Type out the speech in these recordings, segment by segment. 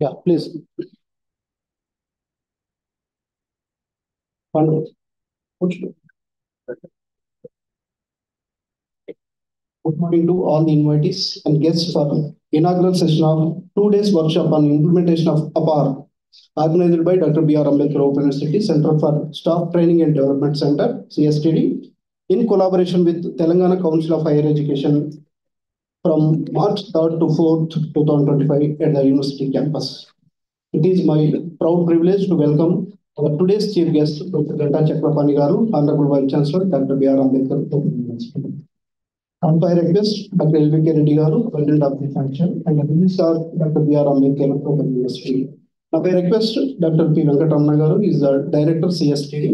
Yeah, please. Good morning to all the invitees and guests for inaugural session of 2 days workshop on implementation of APAAR, organized by Dr. B.R. Ambedkar Open University Center for Staff Training and Development Center, CSTD, in collaboration with Telangana Council of Higher Education from March 3rd to 4th, 2025 at the university campus. It is my proud privilege to welcome our today's chief guest, Dr. Ganta Chakrapani Garu, Honorable Vice Chancellor, Dr. B.R. Ambedkar Open University. On my request, Dr. L.V.K. Reddy Garu, President of the function, and the Minister, Dr. B.R. Ambedkar Open University. Now, by request, Dr. P. Venkatamna Garu is the Director CSTD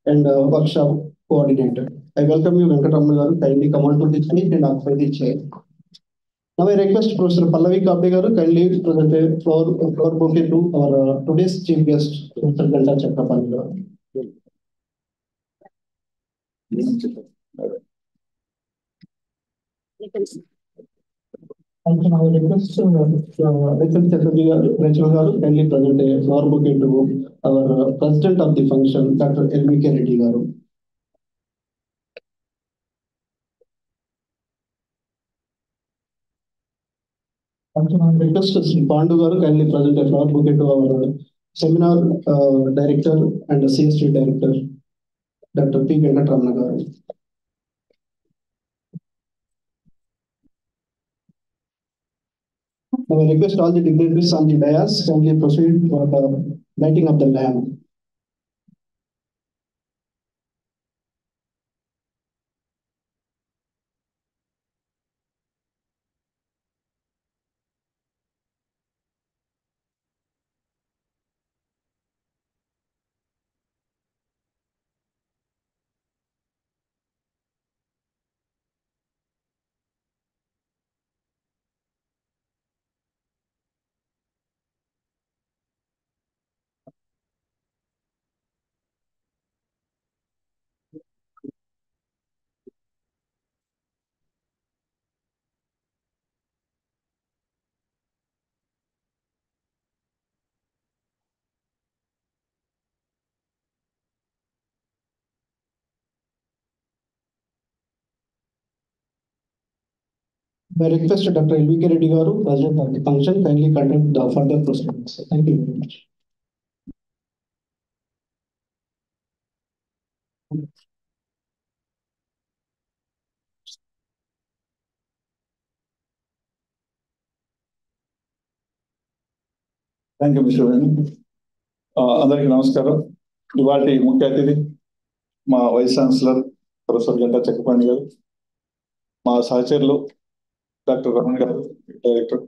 and Workshop Coordinator. I welcome you, Venkatamna Garu. Kindly come on to the stage and occupy the chair. Now, I request Professor Pallavi Kabde Garu kindly present a floor bouquet to our today's chief guest, Dr. Ganta Chakrapani Garu. And I request Rachel Garu kindly present a flower bouquet to our president of the function, Dr. L.V.K. Reddy Garu. Also, I request Sri Pandu Garu kindly present a flower bouquet to our seminar director and CST director, Dr. P. Venkatamna Garu. I request all the dignitaries on the dais kindly proceed for the lighting of the lamp. I request Dr. L.V.K. Reddy Garu, President of the function, kindly conduct the further proceedings. Thank you very much. Thank you, Mr. Venu. అందరికీ నమస్కారం. ఇవాటి ముఖ్య అతిథి మా vice chancellor professor Ganta Chakrapani గారు, మా సహచరులు doctor Ramana గారు, డైరెక్టర్,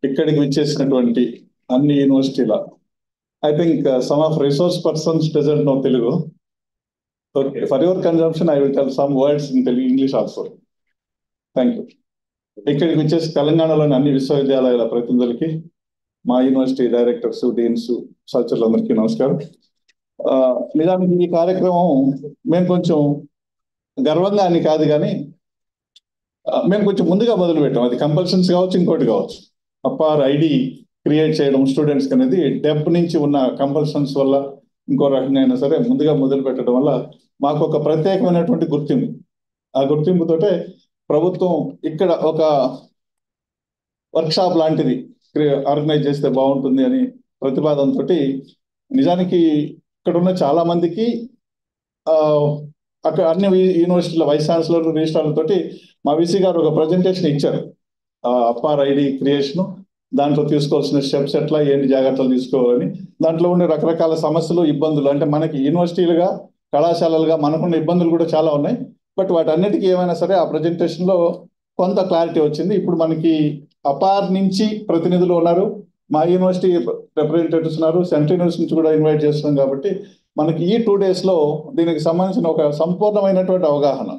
ఇక్కడికి విచ్చేసినటువంటి అన్ని యూనివర్సిటీల I think some of resource persons doesn't know Telugu. Okay, for your consumption I will tell some words in Telugu, English also. Thank you. ఇక్కడికి విచ్చేసి తెలంగాణలోని అన్ని విశ్వవిద్యాలయాల ప్రతినిధులకి, మా యూనివర్సిటీ డైరెక్టర్స్, డీన్స్, సహచరులందరికీ నమస్కారం. నిజానికి ఈ కార్యక్రమం మేము కొంచెం గర్వంగా అని కాదు కానీ మేము కొంచెం ముందుగా మొదలు పెట్టాం. అది కంపల్షన్స్ కావచ్చు, ఇంకోటి కావచ్చు. అపార్ ఐడి క్రియేట్ చేయడం స్టూడెంట్స్కి అనేది డెప్ నుంచి ఉన్న కంపల్షన్స్ వల్ల ఇంకో రకంగా అయినా సరే ముందుగా మొదలు పెట్టడం వల్ల మాకు ఒక ప్రత్యేకమైనటువంటి గుర్తింపు. ఆ గుర్తింపుతోటే ప్రభుత్వం ఇక్కడ ఒక వర్క్షాప్ లాంటిది ఆర్గనైజ్ చేస్తే బాగుంటుంది అని ప్రతిపాదనతో, నిజానికి ఇక్కడ ఉన్న చాలా మందికి అక్కడ అన్ని యూనివర్సిటీల వైస్ ఛాన్సలర్, రిజిస్ట్రార్లతోటి మా విసి గారు ఒక ప్రజెంటేషన్ ఇచ్చారు. అపార్ ఐడి క్రియేషన్, దాంట్లో తీసుకోవాల్సిన స్టెప్స్ ఎట్లా, ఏంటి జాగ్రత్తలు తీసుకోవాలని. దాంట్లో ఉండే రకరకాల సమస్యలు, ఇబ్బందులు, అంటే మనకి యూనివర్సిటీలుగా, కళాశాలలుగా మనకున్న ఇబ్బందులు కూడా చాలా ఉన్నాయి. బట్ వాటన్నిటికీ ఏమైనా సరే ఆ ప్రజెంటేషన్లో కొంత క్లారిటీ వచ్చింది. ఇప్పుడు మనకి అపార్ నుంచి ప్రతినిధులు ఉన్నారు, మా యూనివర్సిటీ రిప్రజెంటేటివ్స్ ఉన్నారు, సెంట్రల్ యూనివర్సిటీ నుంచి కూడా ఇన్వైట్ చేస్తున్నాం. కాబట్టి మనకి ఈ 2 daysలో దీనికి సంబంధించిన ఒక సంపూర్ణమైనటువంటి అవగాహన,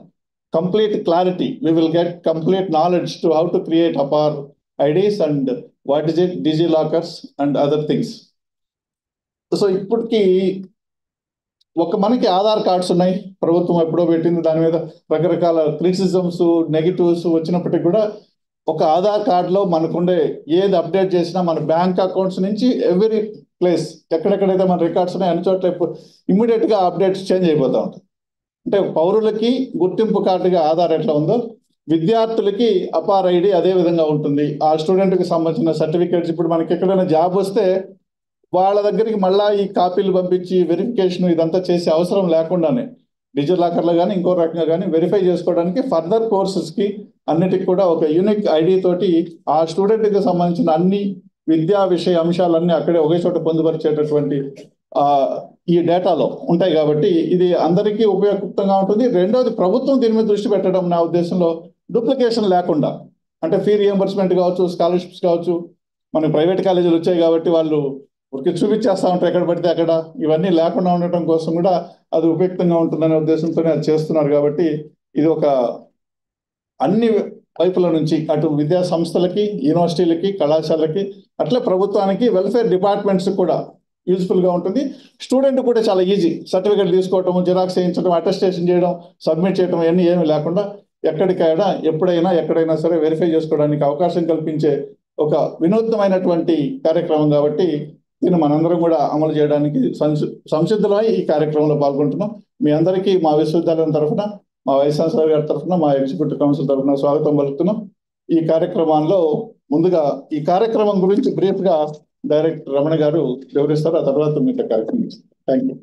complete clarity, we will get complete knowledge to how to create APAAR IDs and what is it, DigiLockers and other things. So ఇప్పటికి మనకి ఆధార్ కార్డ్స్ ఉన్నాయి, ప్రభుత్వం ఎప్పుడో పెట్టింది. దాని మీద రకరకాల క్రిటిసిజమ్స్, నెగిటివ్స్ వచ్చినప్పటికీ కూడా ఒక ఆధార్ కార్డులో మనకుండే ఏది అప్డేట్ చేసినా మన బ్యాంక్ అకౌంట్స్ నుంచి ఎవ్రీ ప్లేస్ ఎక్కడెక్కడైతే మన రికార్డ్స్ ఉన్నాయో అన్ని చోట్ల ఇమ్మీడియట్గా అప్డేట్స్ చేంజ్ అయిపోతూ ఉంటాయి. అంటే పౌరులకి గుర్తింపు కార్డుగా ఆధార్ ఎట్లా ఉందో విద్యార్థులకి అపార్ ఐడి అదే విధంగా ఉంటుంది. ఆ స్టూడెంట్కి సంబంధించిన సర్టిఫికేట్స్ ఇప్పుడు మనకి ఎక్కడైనా జాబ్ వస్తే వాళ్ళ దగ్గరికి మళ్ళీ ఈ కాపీలు పంపించి వెరిఫికేషన్ ఇదంతా చేసే అవసరం లేకుండానే డిజిటల్ లాకర్లో కానీ ఇంకో రకంగా కానీ వెరిఫై చేసుకోవడానికి ఫర్దర్ కోర్సెస్కి అన్నిటికి కూడా ఒక యూనిక్ ఐడి తోటి ఆ స్టూడెంట్కి సంబంధించిన అన్ని విద్యా విషయ అంశాలన్నీ అక్కడే ఒకే చోట పొందుపరిచేటటువంటి ఈ డేటాలో ఉంటాయి. కాబట్టి ఇది అందరికీ ఉపయోగకరంగా ఉంటుంది. రెండోది, ప్రభుత్వం దీని మీద దృష్టి పెట్టడం నా ఉద్దేశంలో డూప్లికేషన్ లేకుండా, అంటే ఫీ రియంబర్స్మెంట్ కావచ్చు, స్కాలర్షిప్స్ కావచ్చు, మనకి ప్రైవేట్ కాలేజీలు వచ్చాయి కాబట్టి వాళ్ళు ఊరికి చూపించేస్తా ఉంటారు ఎక్కడ పడితే అక్కడ, ఇవన్నీ లేకుండా ఉండటం కోసం కూడా అది ఉపయుక్తంగా ఉంటుందనే ఉద్దేశంతోనే అది చేస్తున్నారు. కాబట్టి ఇది ఒక అన్ని వైపుల నుంచి అటు విద్యా సంస్థలకి, యూనివర్సిటీలకి, కళాశాలకి, అట్లే ప్రభుత్వానికి, వెల్ఫేర్ డిపార్ట్మెంట్స్ కూడా యూజ్ఫుల్గా ఉంటుంది. స్టూడెంట్ కూడా చాలా ఈజీ, సర్టిఫికేట్ తీసుకోవటం, జిరాక్స్ చేయించడం, అటెస్టేషన్ చేయడం, సబ్మిట్ చేయడం ఇవన్నీ ఏమీ లేకుండా ఎక్కడికైనా ఎప్పుడైనా ఎక్కడైనా సరే వెరిఫై చేసుకోవడానికి అవకాశం కల్పించే ఒక వినూత్నమైనటువంటి కార్యక్రమం. కాబట్టి దీన్ని మనందరం కూడా అమలు చేయడానికి సంసిద్ధులమై ఈ కార్యక్రమంలో పాల్గొంటున్నాం. మీ అందరికీ మా విశ్వవిద్యాలయం తరఫున, మా వైస్ ఛాన్సలర్ గారి తరఫున, మా ఎగ్జిక్యూటివ్ కౌన్సిల్ తరఫున స్వాగతం పలుకుతున్నాం. ఈ కార్యక్రమాల్లో ముందుగా ఈ కార్యక్రమం గురించి బ్రీఫ్గా డైరెక్టర్ రమణ గారు వివరిస్తారు. ఆ తర్వాత మీతో కార్యక్రమం ఇస్తారు. Thank you.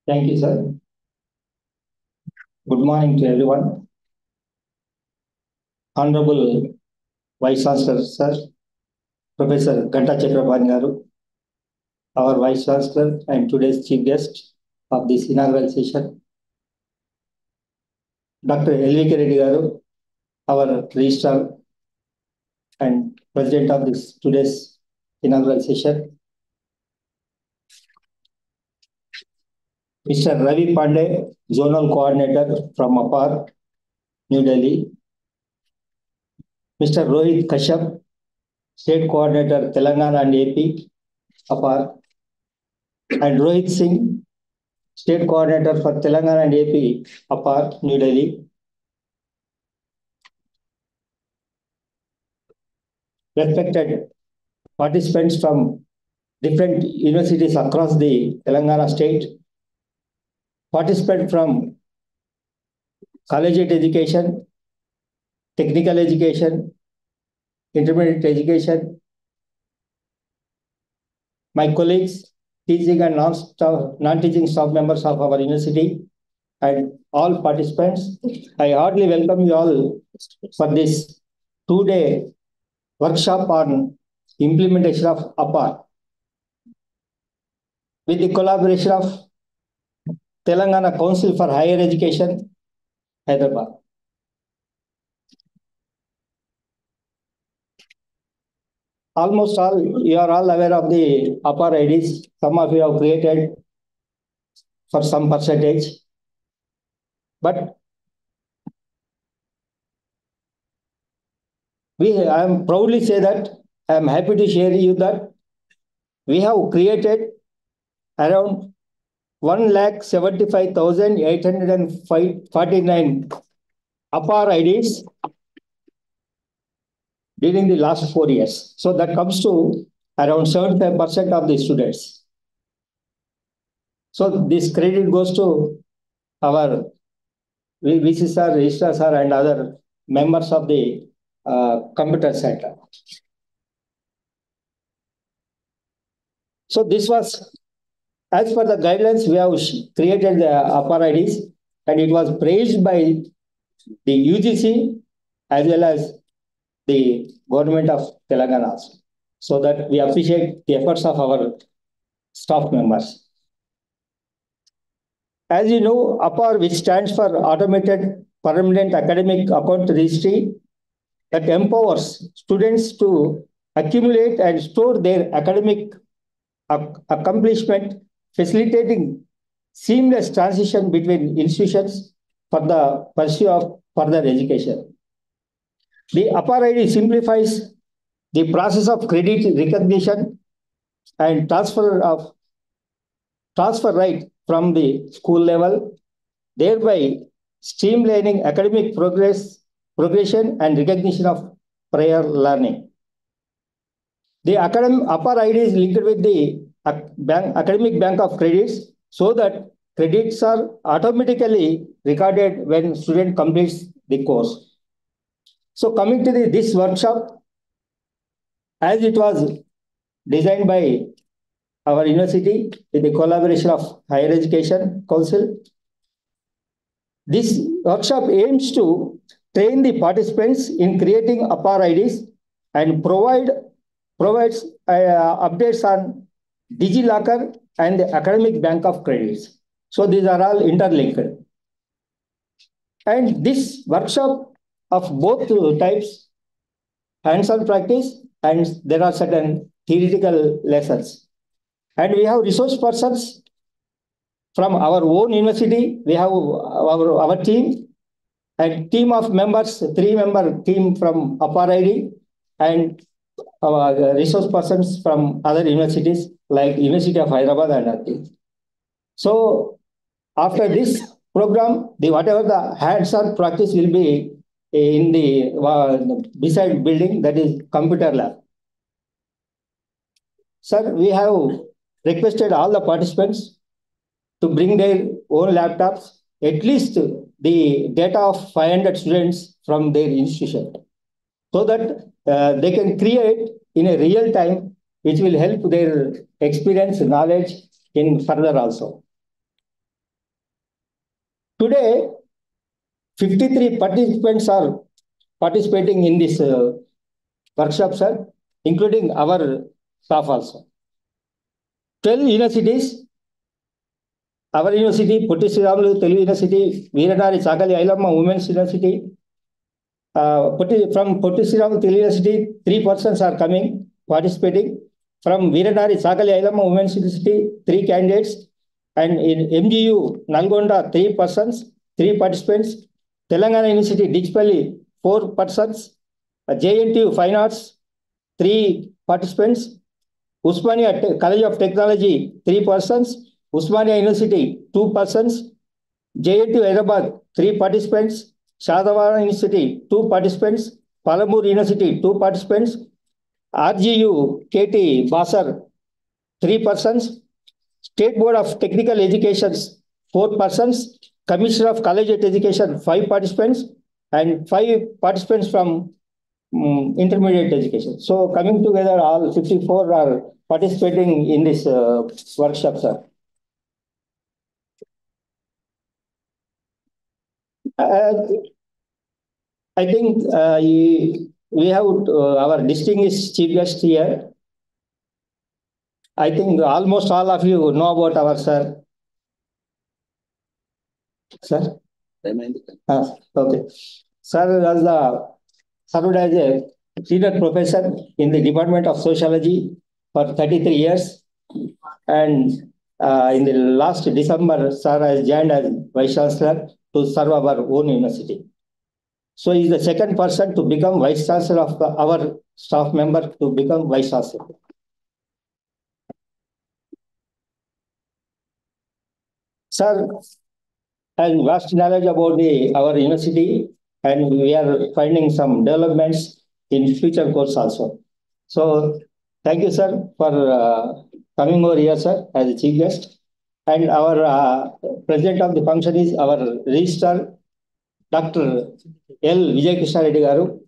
Thank you, sir. Good morning to everyone. Honorable Vice Chancellor, sir, Professor Ganta Chakrabarti garu, our Vice Chancellor and today's chief guest of this inaugural session, Dr. L.V.K. Reddy garu, our registrar and president of this today's inaugural session, Mr. Ravi Pandey, Zonal Coordinator from APAAR, New Delhi, Mr. Rohit Kashyap, State Coordinator, Telangana and AP, APAAR, and Rohit Singh, State Coordinator for Telangana and AP, APAAR, New Delhi. Respected participants from different universities across the Telangana state, participants from collegiate education, technical education, intermediate education, my colleagues, teaching and non-teaching staff members of our university, and all participants, I heartily welcome you all for this two-day workshop on implementation of APAAR with the collaboration of Telangana Council for Higher Education, Hyderabad. Almost all, you are all aware of the APAAR IDs. Some of you have created for some percentage. But I am proudly say that I am happy to share you that we have created around 1,75,849 APAAR IDs during the last 4 years. So that comes to around 75% of the students. So this credit goes to our VC sir, registrar sir, and other members of the computer center. So this was, as per the guidelines, we have created the APAAR IDs, and it was praised by the UGC as well as the government of Telangana, so that we appreciate the efforts of our staff members. As you know, APAAR, which stands for Automated Permanent Academic Account Registry, that empowers students to accumulate and store their academic accomplishment, facilitating seamless transition between institutions for the pursuit of further education. The APAAR ID simplifies the process of credit recognition and transfer right from the school level, thereby streamlining academic progression and recognition of prior learning. The APAAR ID is linked with the academic bank of credits so that credits are automatically recorded when student completes the course. So coming to this workshop, as it was designed by our university with the collaboration of Higher Education Council, this workshop aims to train the participants in creating APAAR IDs and provides updates on DigiLocker and the academic bank of credits. So these are all interlinked. And this workshop of both types, hands-on practice, and there are certain theoretical lessons. And we have resource persons from our own university. We have our team, and team of members, 3-member team from APAAR ID, and our resource persons from other universities like University of Hyderabad and others. So after this program, whatever the hands-on practice will be in the beside building, that is computer lab. Sir, we have requested all the participants to bring their own laptops, at least the data of 500 students from their institution, so that they can create in a real time, which will help their experience, knowledge in further also. Today, 53 participants are participating in this workshop, sir, including our staff also. 12 universities, our university, Putti Sriramulu Telugu University, Veeranari Sakali Ailamma Women's University, from Putti Sriramulu Telugu University, 3 persons are coming, participating. From Veeranari Sakali Ailamma Women's University, 3 candidates. And in MGU, Nalgonda, 3 persons, 3 participants. Telangana University, Dichpalli, 4 persons. JNTU Fine Arts, 3 participants. Usmania College of Technology, 3 persons. Usmania University, 2 persons. JNTU Hyderabad, 3 participants. Shadavana University, 2 participants. Palamur University, 2 participants. RGU KT Basar, 3 persons. State Board of Technical Education, 4 persons. Commissioner of Collegiate Education, 5 participants. And 5 participants from intermediate education. So coming together, all 54 are participating in this workshop, sir. I think we have our distinguished chief guest here. I think almost all of you know about our sir. Sir? Okay. Sir served as a senior professor in the Department of Sociology for 33 years. And in the last December, sir has joined as Vice Chancellor to serve our own university. So he is the second person to become Vice Chancellor of our staff member to become Vice Chancellor. Sir has vast knowledge about our university, and we are finding some developments in future course also. So thank you, sir, for coming over here, sir, as a chief guest. And our president of the function is our registrar, Dr. L. Vijay Krishna Reddy Garu.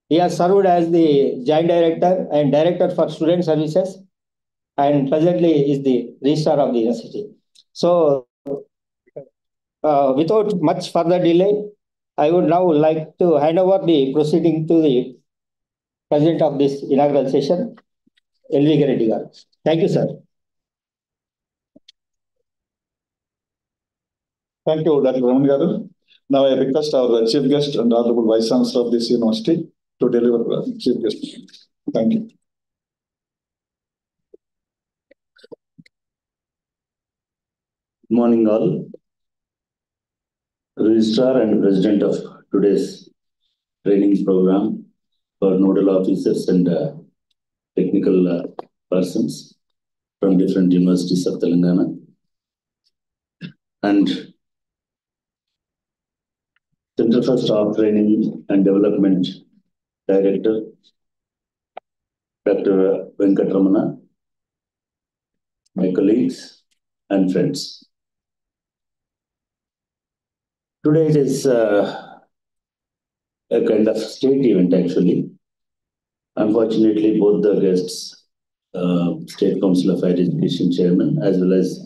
He has served as the Joint Director and Director for Student Services, and presently is the registrar of the university. So without much further delay, I would now like to hand over the proceeding to the president of this inaugural session, L. Vijay Reddy Garu. Thank you, sir. Thank you, Dr. Raman Garu. Now I request our chief guest and honorable vice chancellor of this university to deliver chief guest. Thank you. Good morning, all. Registrar and President of today's training program for nodal officers and technical persons from different universities of Telangana. And Center for Staff Training and Development Director, Dr. Venkatramana, my colleagues and friends. Today it is a kind of state event actually. Unfortunately, both the guests, State Council of Higher Education Chairman as well as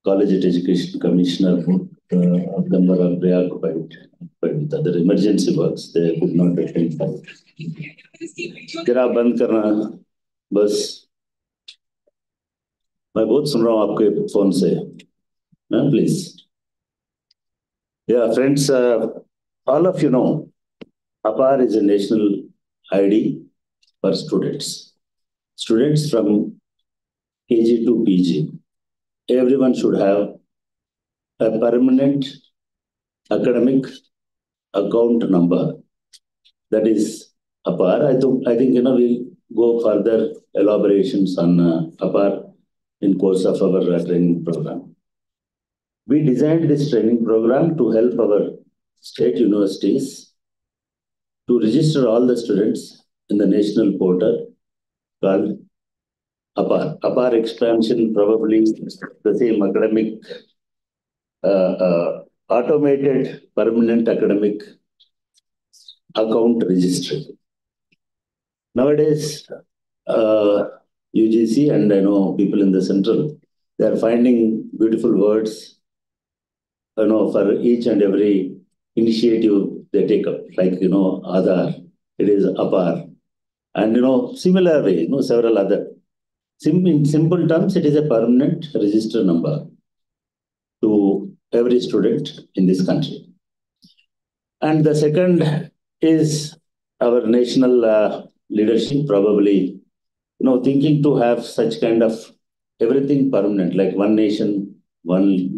College Education Commissioner, of them were preoccupied with other emergency works. They could not attend. जरा बंद करना बस मैं बहुत सुन रहा हूँ आपके phone से ma'am please yeah friends all of you know APAAR is a national ID for students from KG to PG. Everyone should have a permanent academic account number, that is APAAR. I think we'll go further elaborations on APAAR in course of our training program. We designed this training program to help our state universities to register all the students in the national portal called APAAR. APAAR expansion probably the same academic automated permanent academic account registry. Nowadays, UGC and I know people in the central, they are finding beautiful words, for each and every initiative they take up. Like, Aadhaar, it is APAAR. And, similar way, several other. In simple terms, it is a permanent register number to every student in this country. And the second is our national leadership probably, thinking to have such kind of everything permanent, like one nation, one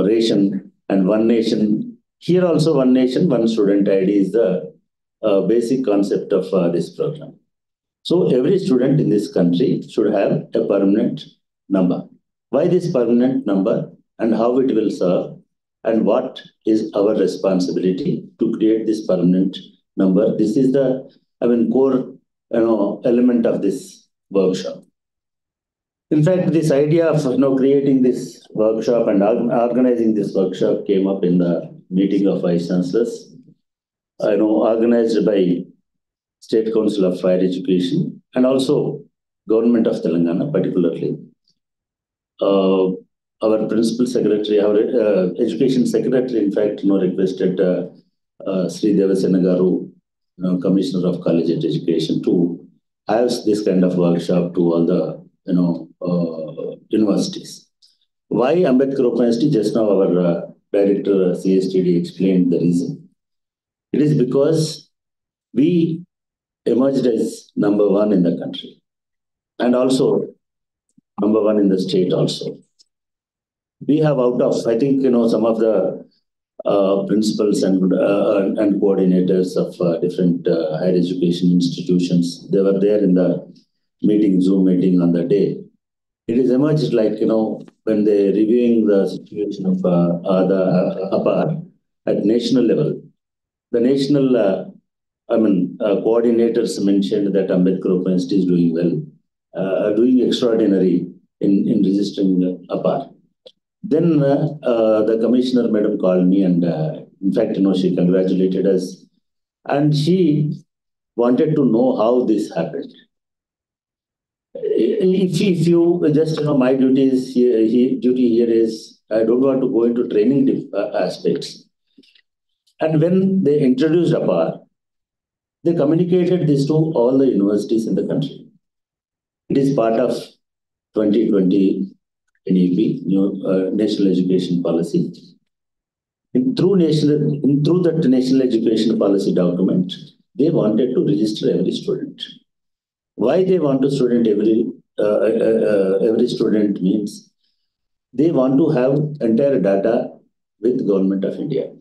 ration, and one nation. Here also one nation, one student ID is the basic concept of this program. So every student in this country should have a permanent number. Why this permanent number and how it will serve and what is our responsibility to create this permanent number? This is the core element of this workshop. In fact, this idea of creating this workshop and organizing this workshop came up in the meeting of vice chancellors, organized by State Council of Higher Education and also Government of Telangana, particularly. Our principal secretary, our education secretary, in fact, requested Sri Devasena Garu, Commissioner of College Education, to have this kind of workshop to all the universities. Why Ambedkar Open University? Just now our director CSTD explained the reason. It is because we emerged as number one in the country and also number one in the state also. We have out of, I think, some of the principals and coordinators of different higher education institutions, they were there in the meeting, Zoom meeting on the day. It is emerged like, when they're reviewing the situation of the APAAR at national level, the national coordinators mentioned that Ambedkar Open University is doing well, doing extraordinary in registering APAAR. Then the commissioner madam called me and in fact, she congratulated us and she wanted to know how this happened. If you just, my duty here is, I don't want to go into training aspects. And when they introduced APAAR, they communicated this to all the universities in the country. It is part of 2020 NEP, National Education Policy. Through that National Education Policy document, they wanted to register every student. Why they want to student every student means they want to have entire data with Government of India.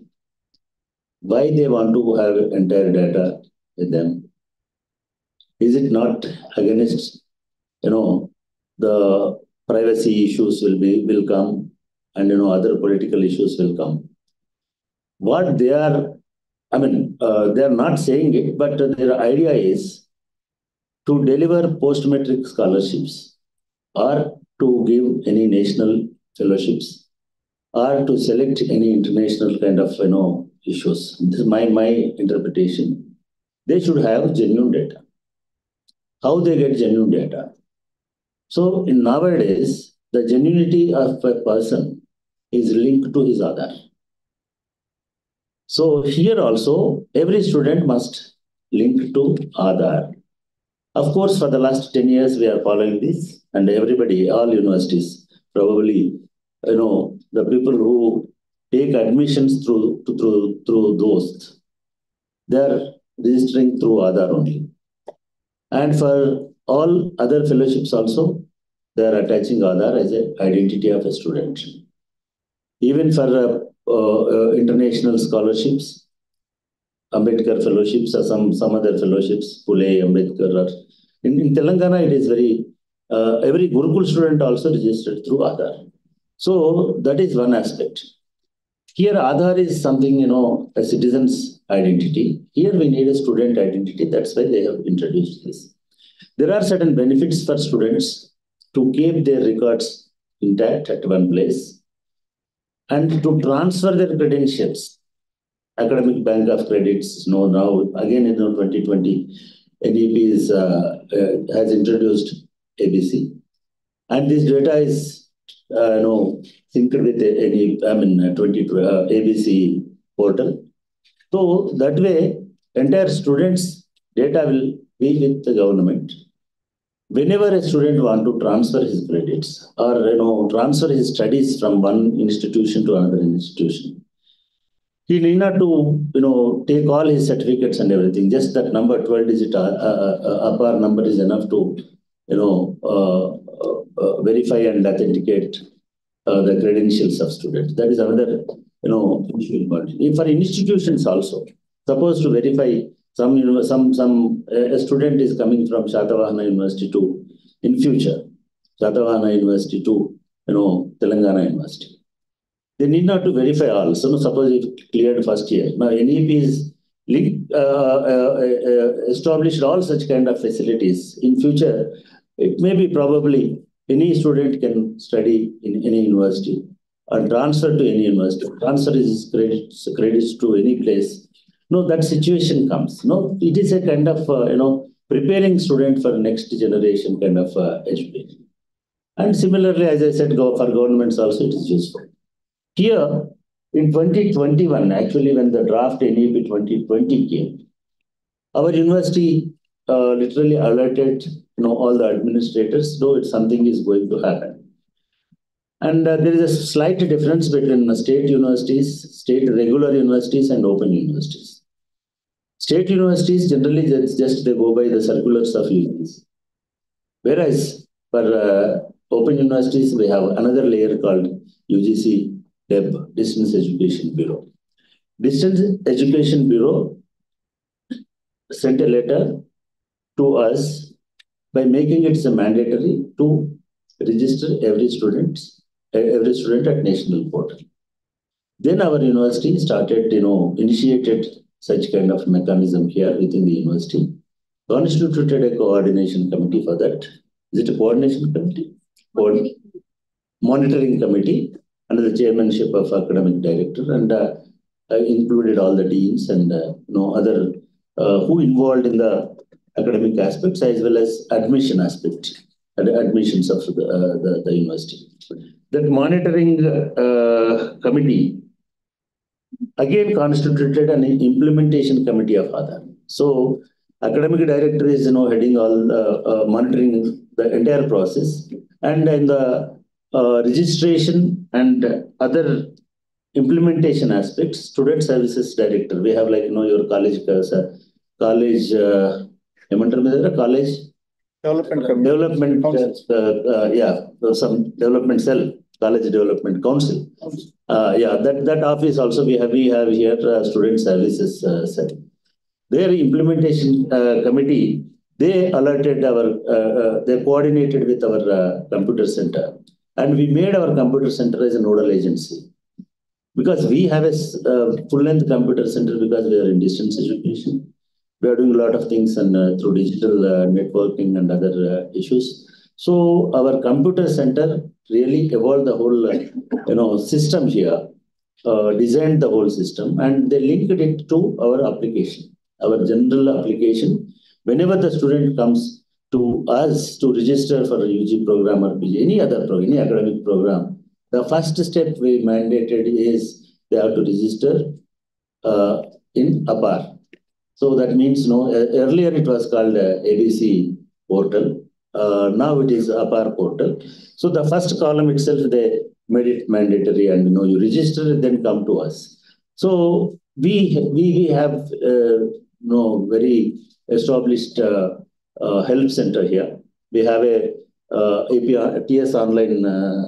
Why they want to have entire data with them? Is it not against, the privacy issues will come and, other political issues will come? what they are, they are not saying it, but their idea is to deliver post-matric scholarships or to give any national fellowships or to select any international kind of, issues. This is my interpretation. They should have genuine data. How they get genuine data? So in nowadays, the genuinity of a person is linked to his Aadhaar. So here also, every student must link to Aadhaar. Of course, for the last 10 years, we are following this, and everybody, all universities, probably, the people who take admissions through those, they are registering through Aadhaar only. And for all other fellowships also, they are attaching Aadhaar as an identity of a student. Even for international scholarships, Ambedkar fellowships or some other fellowships, Pule, Ambedkar. Or in Telangana, it is very, every Gurukul student also registered through Aadhaar. So that is one aspect. Here, Aadhaar is something, a citizen's identity. Here we need a student identity. That's why they have introduced this. There are certain benefits for students to keep their records intact at one place and to transfer their credentials. Academic Bank of Credits, now again in 2020, NEP has introduced ABC, and this data is synced with ABC portal. So that way, entire students' data will be with the government. Whenever a student wants to transfer his credits or transfer his studies from one institution to another institution, he need not to take all his certificates and everything. Just that number, 12-digit APAAR number is enough to verify and authenticate the credentials of students. That is another issue. For institutions also, suppose to verify a student is coming from Shatavahana University to, in future, Shatavahana University to Telangana University. They need not to verify all. So suppose it cleared first year. Now NEP is established all such kind of facilities. In future, it may be probably any student can study in any university or transfer to any university, transfer his credits to any place. No, that situation comes. No, it is a kind of preparing student for next generation kind of education. And similarly, as I said, for governments also it is useful. Here, in 2021, actually, when the draft NEP 2020 came, our university literally alerted all the administrators, though something is going to happen. And there is a slight difference between state universities, state regular universities, and open universities. State universities generally just they go by the circulars of UGC. Whereas for open universities, we have another layer called UGC DEB, Distance Education Bureau. Distance Education Bureau sent a letter to us by making it mandatory to register every student at national portal. Then our university started, initiated such kind of mechanism here within the university, constituted a coordination committee for that. Is it a coordination committee? Monitoring committee under the chairmanship of academic director, and included all the deans and other who involved in the academic aspects as well as admission aspect, admissions of the university. That monitoring committee again constituted an implementation committee of Aadhaar. So academic director is heading all monitoring the entire process, and in the registration and other implementation aspects, student services director. We have your college college development some development cell, college development council. That office also we have here student services cell. Their implementation committee, they alerted they coordinated with our computer center, and we made our computer center as a nodal agency. because we have a full-length computer center because we are in distance education. We are doing a lot of things and through digital networking and other issues. So our computer center really evolved the whole system here, designed the whole system, and they linked it to our application, our general application. Whenever the student comes to us to register for a UG program or PG, any academic program, the first step we mandated is they have to register in APAAR. So that means, earlier it was called ABC portal. Now it is APAAR portal. So the first column itself, they made it mandatory, and you register it, then come to us. So we have very established help center here. We have a APAAR TS online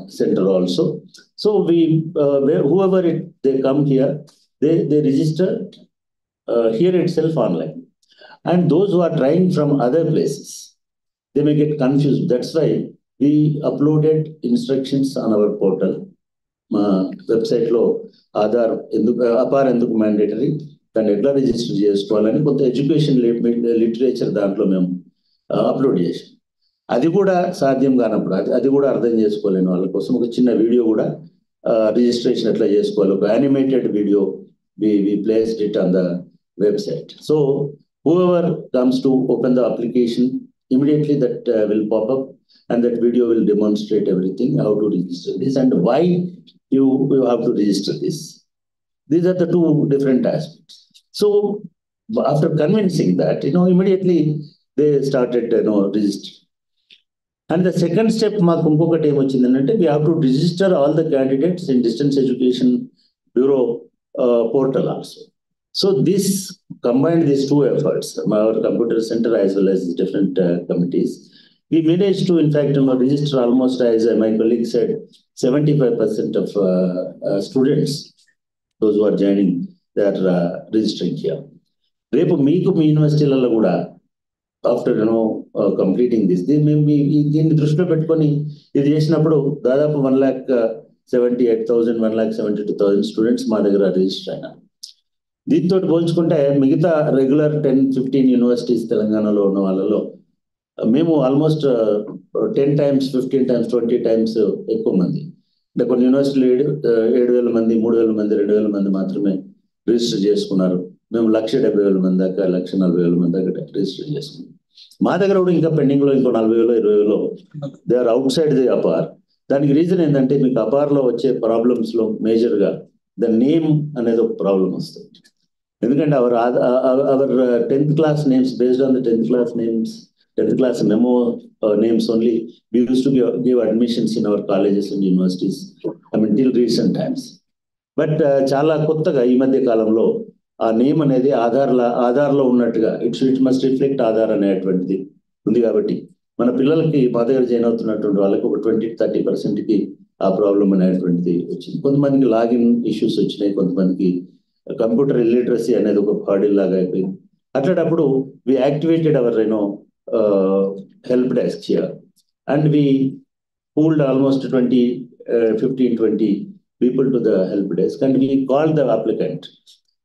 center also. So whoever they come here, they register here itself online. And those who are trying from other places, they may get confused. That's why we uploaded instructions on our portal. Website lo Aadhaar APAAR enduku mandatory and etla register chesukovalani konta education literature dantlo mem upload chesam. అది కూడా సాధ్యం కానప్పుడు అది కూడా అర్థం చేసుకోలేని వాళ్ళ కోసం ఒక చిన్న వీడియో కూడా రిజిస్ట్రేషన్ ఎట్లా చేసుకోవాలి, ఒక animated video we placed it on the website. So whoever comes to open the application, immediately that will pop up, and that video will demonstrate everything, how to register this and why you have to register this. These are the two different aspects. So after convincing that, immediately they started registering. And the second step, we have to register all the candidates in Distance Education Bureau portal also. So this combined these two efforts, our computer center as well as different committees, we managed to, in fact, register almost, as my colleague said, 75% of students, those who are joining, they are registering here. Repu meeku mee university lalla kuda after completing this, దీన్ని దృష్టిలో పెట్టుకొని ఇది చేసినప్పుడు దాదాపు 1,78,000 1,72,000 students మా దగ్గర register అయినారు. దీంతో పోల్చుకుంటే మిగతా రెగ్యులర్ 10-15 యూనివర్సిటీస్ తెలంగాణలో ఉన్న వాళ్ళలో మేము ఆల్మోస్ట్ 10 times, 15 times, 20 times ఎక్కువ మంది, అంటే కొన్ని యూనివర్సిటీలు 7,000 మంది, 3,000 మంది, 2,000 మంది మాత్రమే రిజిస్టర్ చేసుకున్నారు. మేము 1,70,000 మంది దాకా, 1,40,000 మంది దాకా రిజిస్టర్ చేసుకున్నాం. మా దగ్గర కూడా ఇంకా పెండింగ్ లో ఇంకో 40,000, 20,000 they are outside the APAAR. దానికి రీజన్ ఏంటంటే మీకు అపార్ లో వచ్చే ప్రాబ్లమ్స్ లో మేజర్ గా ద నేమ్ అనేది ఒక ప్రాబ్లం వస్తుంది. ఎందుకంటే hour 10th class names, based on the 10th class names, 10th class memo names only, we used to give admissions in our colleges and universities, till recent times. But చాలా కొత్తగా ఈ మధ్య కాలంలో ఆ నేమ్ అనేది ఆధార్లో ఉన్నట్టుగా ఇట్ మస్ట్ రిఫ్లెక్ట్ ఆధార్ అనేటువంటిది ఉంది. కాబట్టి మన పిల్లలకి మా దగ్గర జాయిన్ అవుతున్నటువంటి వాళ్ళకి ఒక 20-30% ఆ ప్రాబ్లం అనేటువంటిది వచ్చింది. కొంతమందికి లాగిన్ ఇష్యూస్ వచ్చినాయి, కొంతమందికి కంప్యూటర్ ఇల్లిటరసీ అనేది ఒక హార్డిల్ లాగా అయిపోయింది. అట్లాంటప్పుడు we activated our help desk here, and we pulled almost 15-20 people to the help desk, and we called the applicant,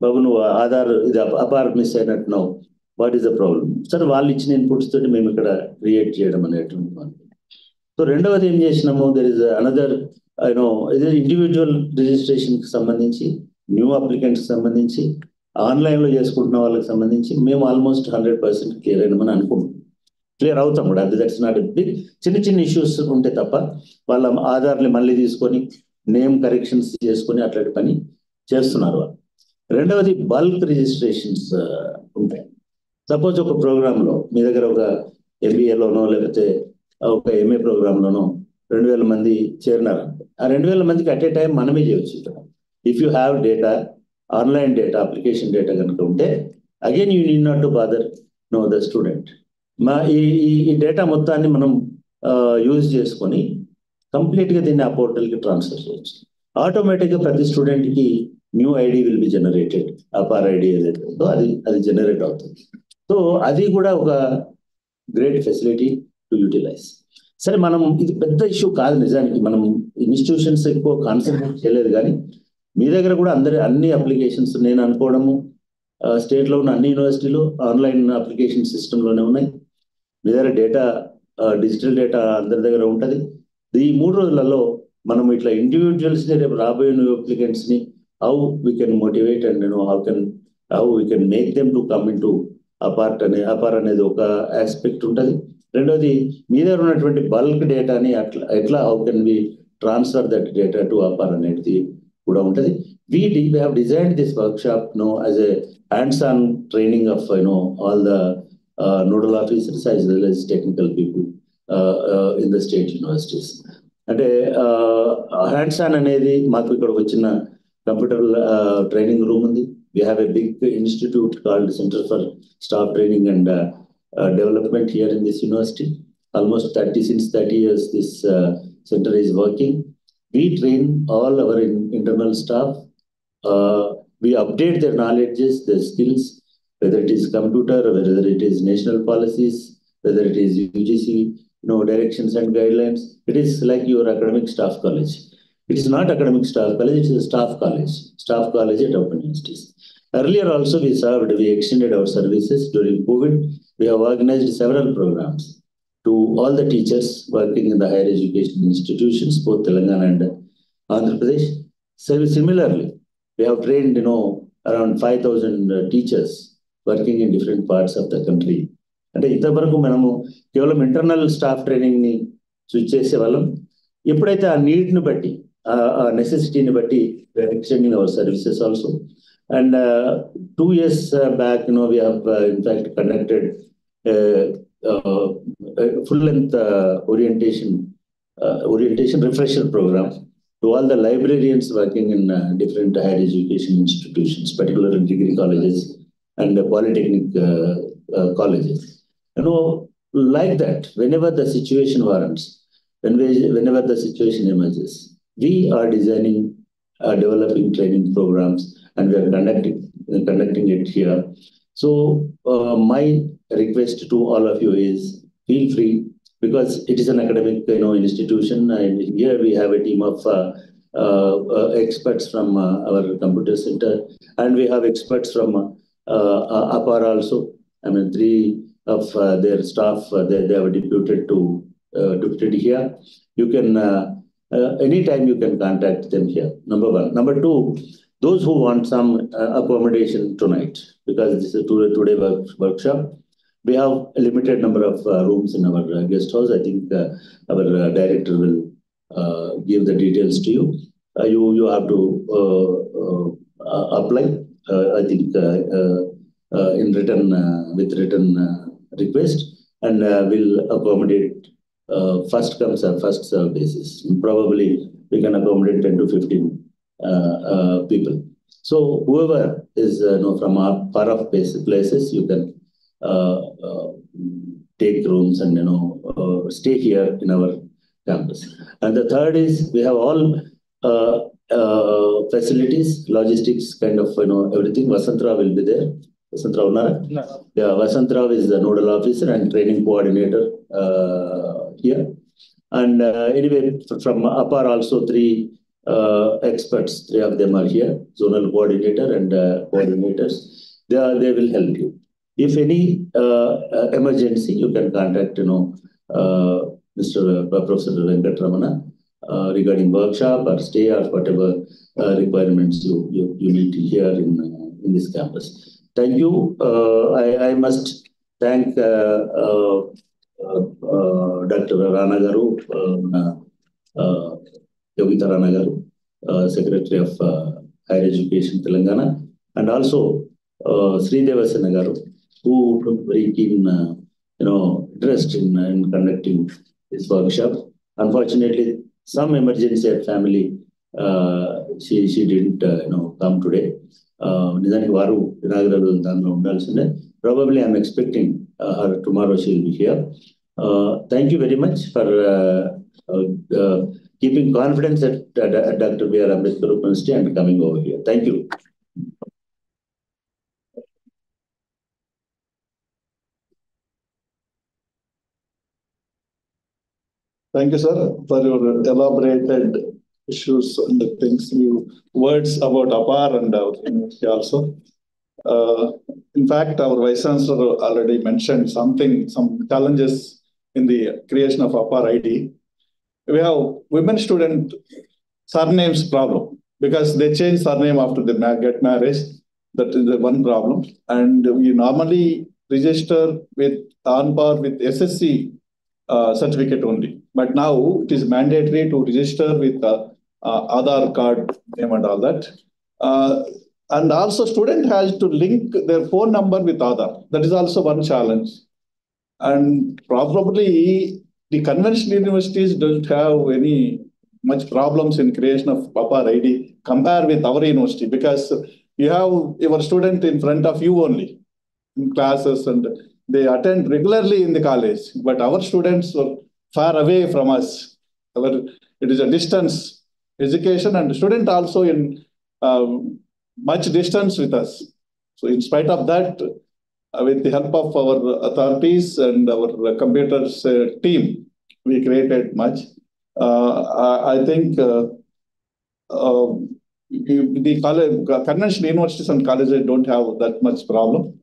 babu nu Aadhaar idi APAAR miss ayinattunavu, what is the problem? Sir వాళ్ళు ఇచ్చిన inputs తోటి మేము ఇక్కడ create చేయడం అనేటువంటి. So రెండవది ఏం చేసినాము, there is another individual registration కి సంబంధించి, న్యూ అప్లికెంట్స్ సంబంధించి, ఆన్లైన్ లో చేసుకుంటున్న వాళ్ళకి సంబంధించి మేము ఆల్మోస్ట్ 100% క్లియర్ అయినామని అనుకుంటున్నాం. క్లియర్ అవుతాం కూడా, దట్స్ నాట్ ఎ బిగ్. చిన్న ఇష్యూస్ ఉంటే తప్ప వాళ్ళ ఆధార్ని మళ్ళీ తీసుకొని నేమ్ కరెక్షన్స్ చేసుకొని అట్లాంటి పని చేస్తున్నారు వాళ్ళు. రెండవది బల్క్ రిజిస్ట్రేషన్స్ ఉంటాయి. సపోజ్ ఒక ప్రోగ్రాంలో మీ దగ్గర ఒక MBAలోనో లేకపోతే ఒక MA ప్రోగ్రాంలోనో 2,000 మంది చేరినారు. ఆ 2,000 మందికి అట్ ఏ టైం మనమే చేయొచ్చు. If you have data, online data, application data కనుక ఉంటే, again you need not to bother the student. ఈ డేటా మొత్తాన్ని మనం యూజ్ చేసుకొని కంప్లీట్గా దీన్ని ఆ పోర్టల్కి ట్రాన్స్ఫర్ చేయొచ్చు. ఆటోమేటిక్గా ప్రతి స్టూడెంట్కి new ID will be generated. APAAR ID ఏదైతే ఉందో అది జనరేట్ అవుతుంది. సో అది కూడా ఒక గ్రేట్ ఫెసిలిటీ టు యూటిలైజ్. సరే, మనం ఇది పెద్ద ఇష్యూ కాదు నిజానికి, మనం ఇన్స్టిట్యూషన్స్ ఎక్కువ కాన్సన్ట్రేట్ చేయలేదు, కానీ మీ దగ్గర కూడా అన్ని అప్లికేషన్స్ నేను అనుకోవడము స్టేట్లో ఉన్న అన్ని యూనివర్సిటీలు ఆన్లైన్ అప్లికేషన్ సిస్టంలోనే ఉన్నాయి. మీ దగ్గర డేటా డిజిటల్ డేటా అందరి దగ్గర ఉంటుంది. ఈ 3 రోజులలో మనం ఇట్లా ఇండివిజువల్స్ని రేపు రాబోయే న్యూ అప్లికెంట్స్ని how we can motivate and how we can make them to come in to APAAR అనేది ఒక ఆస్పెక్ట్ ఉంటుంది. రెండోది మీ దగ్గర ఉన్నటువంటి బల్క్ డేటాని ఎట్లా how can we transfer that data to APAAR అనేది కూడా ఉంటుంది. We have designed this workshop as a hands-on training of all the nodal officers as well as technical people in the state universities. అంటే hands-on అనేది మాకు ఇక్కడ వచ్చిన computer training room ఉంది. We have a big institute called Center for Staff Training and Development here in this university. Almost 30 years this center is working. We train all our internal staff. We update their knowledges, their skills, whether it is computer, whether it is national policies, whether it is UGC, directions and guidelines. It is like your academic staff college. It is not academic staff college, it is a staff college at open universities. Earlier also we extended our services during COVID. We have organized several programs to all the teachers working in the higher education institutions, both Telangana and Andhra Pradesh. So similarly, we have trained, around 5,000 teachers working in different parts of the country. అంటే ఇంతవరకు మనము కేవలం internal staff ట్రైనింగ్ని switch చేసేవాళ్ళం. ఎప్పుడైతే ఆ నీడ్ని బట్టి ఆ నెసెసిటీని బట్టి extending our services also. And 2 years back, we have in fact conducted full-length orientation refresher program to all the librarians working in different higher education institutions, particularly degree colleges and polytechnic colleges. Like that, whenever the situation warrants, whenever the situation emerges, we are designing, developing training programs, and we are conducting it here. So my request to all of you is feel free, because it is an academic institution, and here we have a team of experts from our computer center, and we have experts from APAAR also. I mean, 3 of their staff they have deputed here. You can anytime you can contact them here. Number 1. Number 2, those who want some accommodation tonight, because this is today workshop, we have a limited number of rooms in our guest house. I think our director will give the details to you. You have to apply, I think, in written with written request, and will accommodate first comes first serve basis. Probably we can accommodate 10 to 15 people. So whoever is from far off places, you can take rooms and stay here in our campus. And the third is we have all facilities, logistics, kind of everything. Vasantra will be there. Vasantra Unnara? No. Yeah, Vasantra is the nodal officer and training coordinator here. And anyway, from APAAR also 3 experts, 3 of them are here, zonal coordinator and coordinators. They will help you. If any emergency, you can contact Mr. Professor Venkatramana regarding workshop or stay or whatever requirements you need to hear in this campus. Thank you. I must thank Dr. Rana Garu, Yogita Rana Garu, Secretary of Higher Education, Telangana, and also Sri Devasena Garu, who took very keen interest in conducting this workshop. Unfortunately, some emergency at family, she didn't come today. Nijaniki varu inaugural danlo undalsinde. Probably I'm expecting her tomorrow. She will be here. Thank you very much for keeping confidence at Dr. B.R. Ambedkar University and coming over here. Thank you. Thank you, sir, for your elaborated issues and the things, new words about APAAR and our university also. In fact, our Vice Chancellor already mentioned some challenges in the creation of APAAR ID. We have women student surnames problem because they change surname after they get married. That is the one problem. And we normally register with on par with SSC certificate only. But now it is mandatory to register with Aadhaar card name and all that. And also student has to link their phone number with Aadhaar. That is also one challenge. And probably the conventional universities don't have any much problems in creation of APAAR ID compared with our university, because you have your student in front of you only in classes and they attend regularly in the college. But our students are far away from us. It is a distance education, and student also in much distance with us. So in spite of that, with the help of our authorities and our computers team, we created much. I think the conventional universities and colleges don't have that much problem.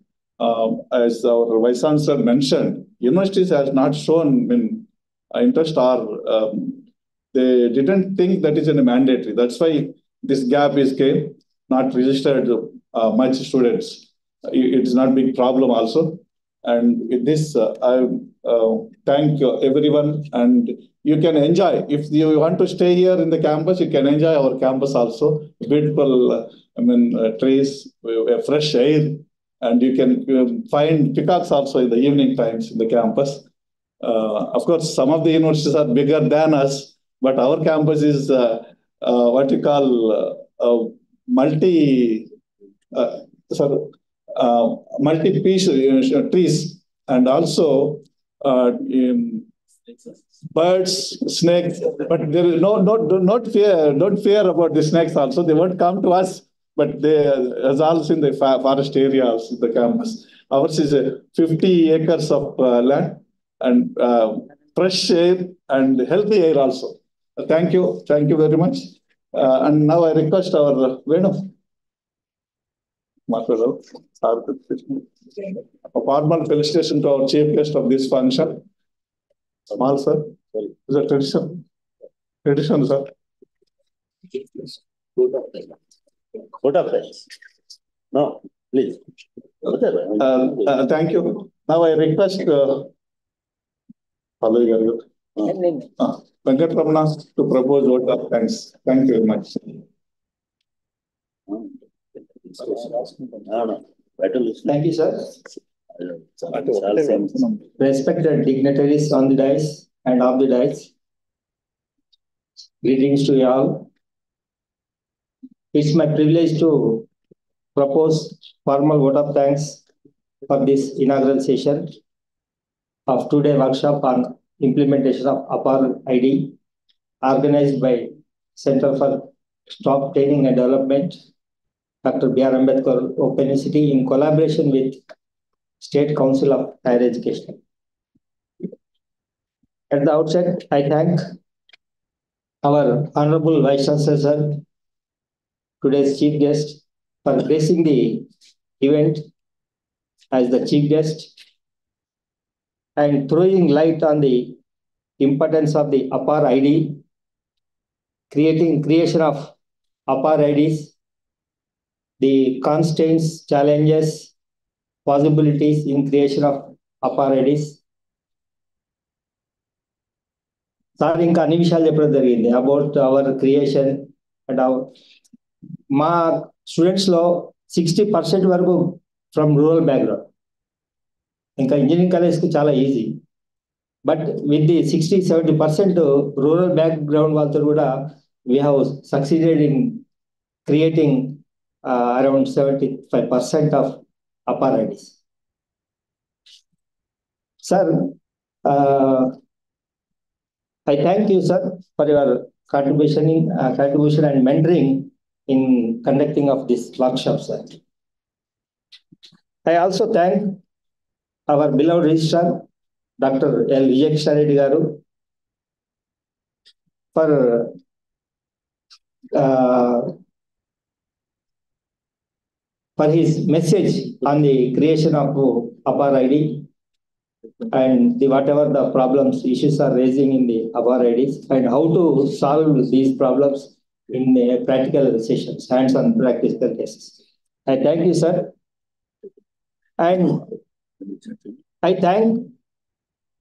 As our Vice Chancellor mentioned, universities has not shown interest, or they didn't think that is a mandatory. That's why this gap is came, not registered much students. It is not big problem also. And with this, I thank everyone, and you can enjoy. If you want to stay here in the campus, you can enjoy our campus also. Beautiful, trees, fresh air, and you can find peacocks also in the evening times in the campus. Of course, some of the universities are bigger than us, but our campus is what you call multi-piece trees, and also birds, snakes. But there is don't fear about the snakes. Also, they won't come to us, but they are also in the forest areas in the campus. Ours is 50 acres of land and fresh air and healthy air also. Thank you very much. And now I request our Venu. A formal felicitation to our chief guest of this function. Small, sir. Is a tradition. Tradition, sir. Photo friends. No, please. Thank you. Now I request Venkat Ramana to propose vote of thanks. Thank you very much. Thank you, sir. Respected dignitaries on the dais and off the dais, greetings to you all. It's my privilege to propose formal vote of thanks for this inaugural session of two-day workshop on implementation of APAAR ID, organized by Center for Staff Training and Development, Dr. B.R. Ambedkar Open University, in collaboration with State Council of Higher Education. At the outset, I thank our Honorable Vice Chancellor, sir, today's chief guest, for gracing the event as the chief guest and throwing light on the importance of the APAAR ID, creation of APAAR IDs, the constraints, challenges, possibilities in creation of APAAR IDs. Sir, ఇంకా అన్ని విషయాలు చెప్పడం జరిగింది about our creation and మా స్టూడెంట్స్లో 60% వరకు from rural background. ఇంకా engineering కాలేజ్కి చాలా easy, but with the 60-70% rural background వాళ్ళతో కూడా we have succeeded in creating around 75% of APAAR IDs. Sir, I thank you, sir, for your contribution and mentoring in conducting of this workshop, sir. I also thank our beloved registrar, Dr. L. Vijay Krishna Reddy garu, for uh, for his message on the creation of APAAR ID and whatever the problems, issues are raising in the APAAR IDs and how to solve these problems in practical sessions, hands-on practical cases. I thank you, sir. And I thank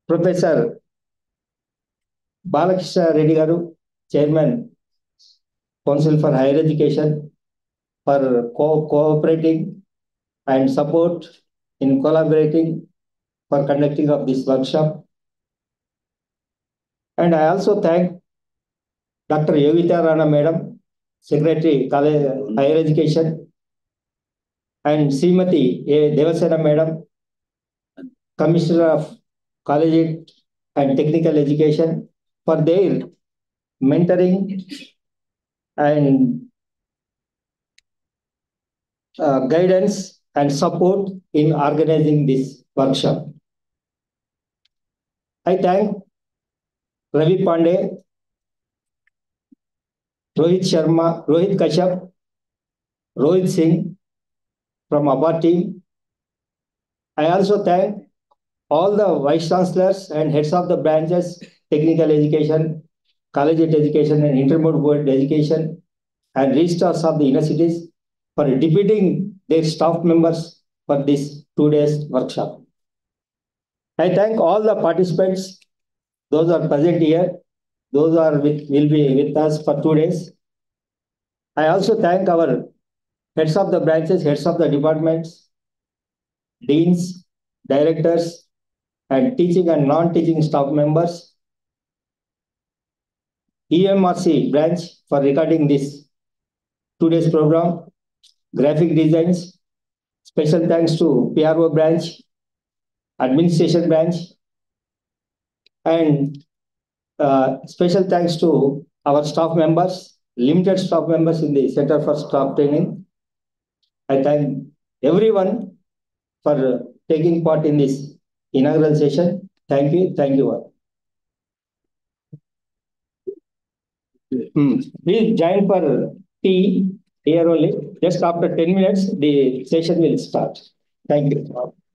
Professor Balakrishna Reddy Garu, Chairman, Council for Higher Education, for cooperating and support in collaborating for conducting of this workshop. And I also thank Dr. Yogita Rana Madam, Secretary, College, Higher Education, and Srimati A. Devasena Madam, Commissioner of College and Technical Education, for their mentoring and guidance and support in organizing this workshop. I thank Ravi Pandey, Rohit Sharma, Rohit Kashyap, Rohit Singh from APAAR team. I also thank all the vice chancellors and heads of the branches, technical education, collegiate education, and intermediate board education, and registrars of the universities for deputing their staff members for this 2 days workshop. I thank all the participants, those are present here, those are will be with us for 2 days. I also thank our heads of the branches, heads of the departments, deans, directors, and teaching and non-teaching staff members, EMRC branch for recording this 2 days program, graphic designs. Special thanks to PRO branch, administration branch, and special thanks to our staff members, limited staff members in the Center for Staff Training. I thank everyone for taking part in this inaugural session. Thank you all. Please join for tea here only. Just after 10 minutes, the session will start. Thank you.